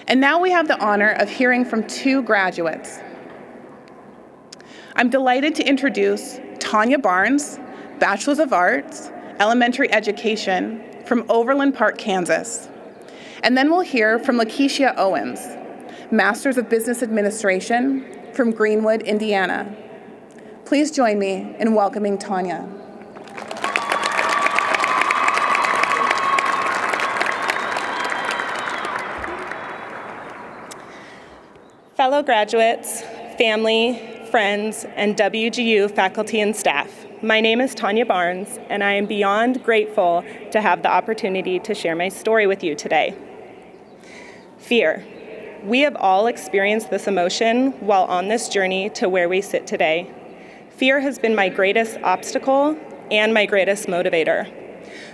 And now we have the honor of hearing from two graduates. I'm delighted to introduce Tanya Barnes, Bachelor's of Arts, Elementary Education from Overland Park, Kansas. And then we'll hear from Lakeisha Owens, Master's of Business Administration from Greenwood, Indiana. Please join me in welcoming Tanya. Fellow graduates, family, friends, and WGU faculty and staff, my name is Tanya Barnes, and I am beyond grateful to have the opportunity to share my story with you today. Fear. We have all experienced this emotion while on this journey to where we sit today. Fear has been my greatest obstacle and my greatest motivator.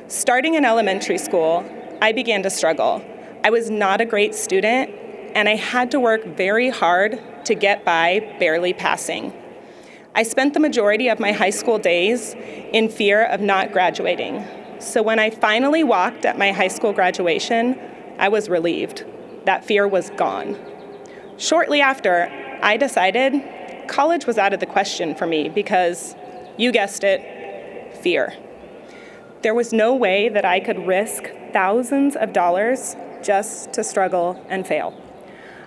Starting in elementary school, I began to struggle. I was not a great student, and I had to work very hard to get by barely passing. I spent the majority of my high school days in fear of not graduating. So when I finally walked at my high school graduation, I was relieved. That fear was gone. Shortly after, I decided college was out of the question for me because, you guessed it, fear. There was no way that I could risk thousands of dollars just to struggle and fail.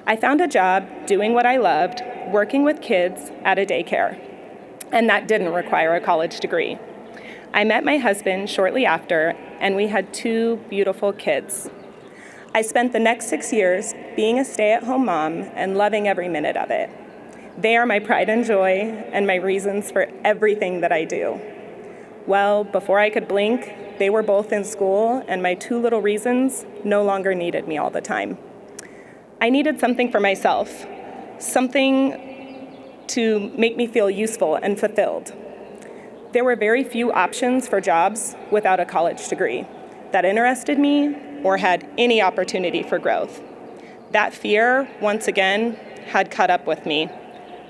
I found a job doing what I loved, working with kids at a daycare, and that didn't require a college degree. I met my husband shortly after, and we had 2 beautiful kids. I spent the next 6 years being a stay-at-home mom and loving every minute of it. They are my pride and joy and my reasons for everything that I do. Well, before I could blink, they were both in school, and my 2 little reasons no longer needed me all the time. I needed something for myself, something to make me feel useful and fulfilled. There were very few options for jobs without a college degree that interested me or had any opportunity for growth. That fear, once again, had caught up with me.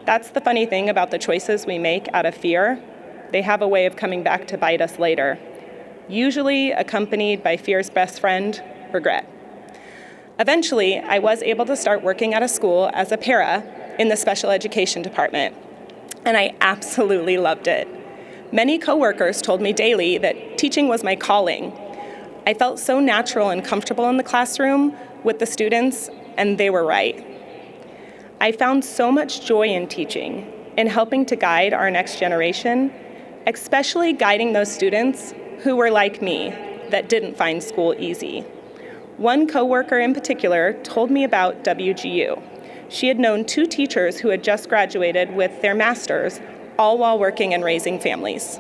That's the funny thing about the choices we make out of fear. They have a way of coming back to bite us later, usually accompanied by fear's best friend, regret. Eventually, I was able to start working at a school as a para in the special education department, and I absolutely loved it. Many coworkers told me daily that teaching was my calling. I felt so natural and comfortable in the classroom with the students, and they were right. I found so much joy in teaching, in helping to guide our next generation, especially guiding those students who were like me, that didn't find school easy. One coworker in particular told me about WGU. She had known 2 teachers who had just graduated with their masters, all while working and raising families.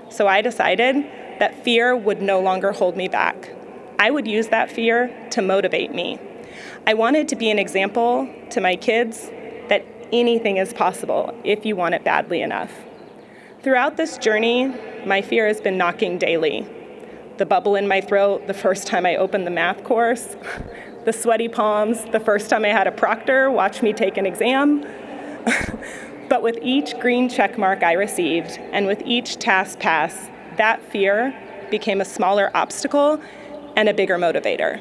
So I decided that fear would no longer hold me back. I would use that fear to motivate me. I wanted to be an example to my kids that anything is possible if you want it badly enough. Throughout this journey, my fear has been knocking daily. The bubble in my throat the first time I opened the math course, the sweaty palms the first time I had a proctor watch me take an exam. But with each green check mark I received, and with each task pass, that fear became a smaller obstacle and a bigger motivator.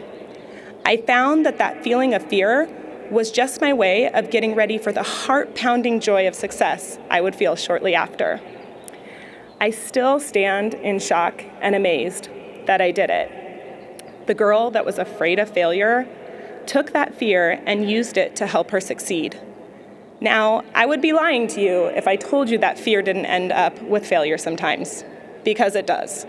I found that feeling of fear was just my way of getting ready for the heart-pounding joy of success I would feel shortly after. I still stand in shock and amazed that I did it. The girl that was afraid of failure took that fear and used it to help her succeed. Now, I would be lying to you if I told you that fear didn't end up with failure sometimes, because it does.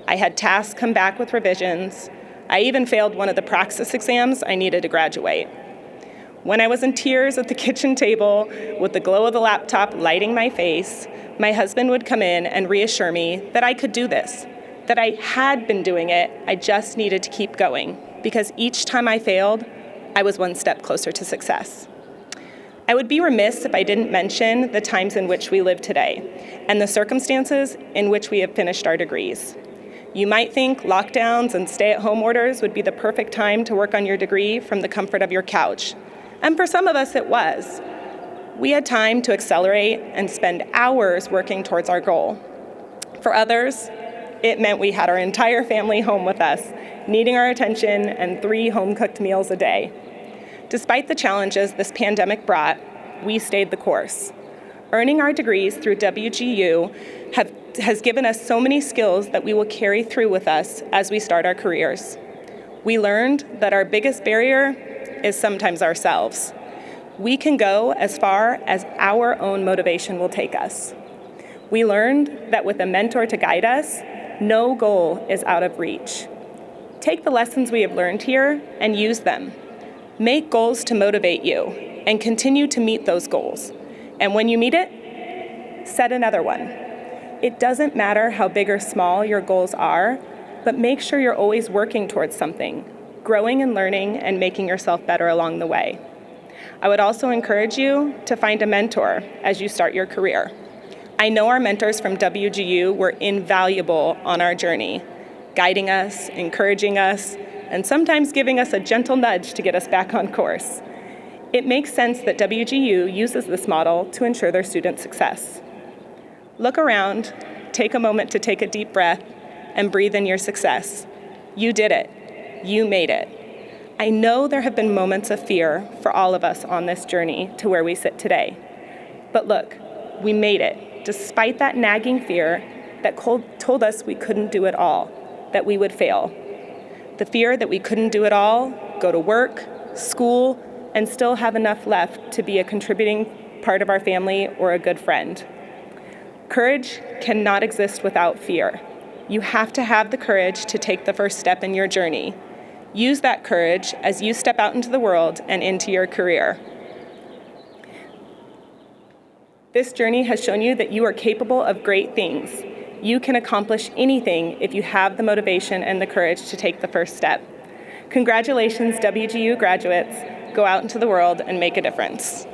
I had tasks come back with revisions. I even failed one of the praxis exams I needed to graduate. When I was in tears at the kitchen table with the glow of the laptop lighting my face, my husband would come in and reassure me that I could do this, that I had been doing it, I just needed to keep going, because each time I failed, I was one step closer to success. I would be remiss if I didn't mention the times in which we live today and the circumstances in which we have finished our degrees. You might think lockdowns and stay-at-home orders would be the perfect time to work on your degree from the comfort of your couch. And for some of us, it was. We had time to accelerate and spend hours working towards our goal. For others, it meant we had our entire family home with us, needing our attention and 3 home-cooked meals a day. Despite the challenges this pandemic brought, we stayed the course. Earning our degrees through WGU has given us so many skills that we will carry through with us as we start our careers. We learned that our biggest barrier is sometimes ourselves. We can go as far as our own motivation will take us. We learned that with a mentor to guide us, no goal is out of reach. Take the lessons we have learned here and use them. Make goals to motivate you and continue to meet those goals. And when you meet it, set another one. It doesn't matter how big or small your goals are, but make sure you're always working towards something, growing and learning and making yourself better along the way. I would also encourage you to find a mentor as you start your career. I know our mentors from WGU were invaluable on our journey, guiding us, encouraging us, and sometimes giving us a gentle nudge to get us back on course. It makes sense that WGU uses this model to ensure their students' success. Look around, take a moment to take a deep breath, and breathe in your success. You did it. You made it. I know there have been moments of fear for all of us on this journey to where we sit today. But look, we made it, despite that nagging fear that told us we couldn't do it all, that we would fail. The fear that we couldn't do it all, go to work, school, and still have enough left to be a contributing part of our family or a good friend. Courage cannot exist without fear. You have to have the courage to take the first step in your journey. Use that courage as you step out into the world and into your career. This journey has shown you that you are capable of great things. You can accomplish anything if you have the motivation and the courage to take the first step. Congratulations, WGU graduates. Go out into the world and make a difference.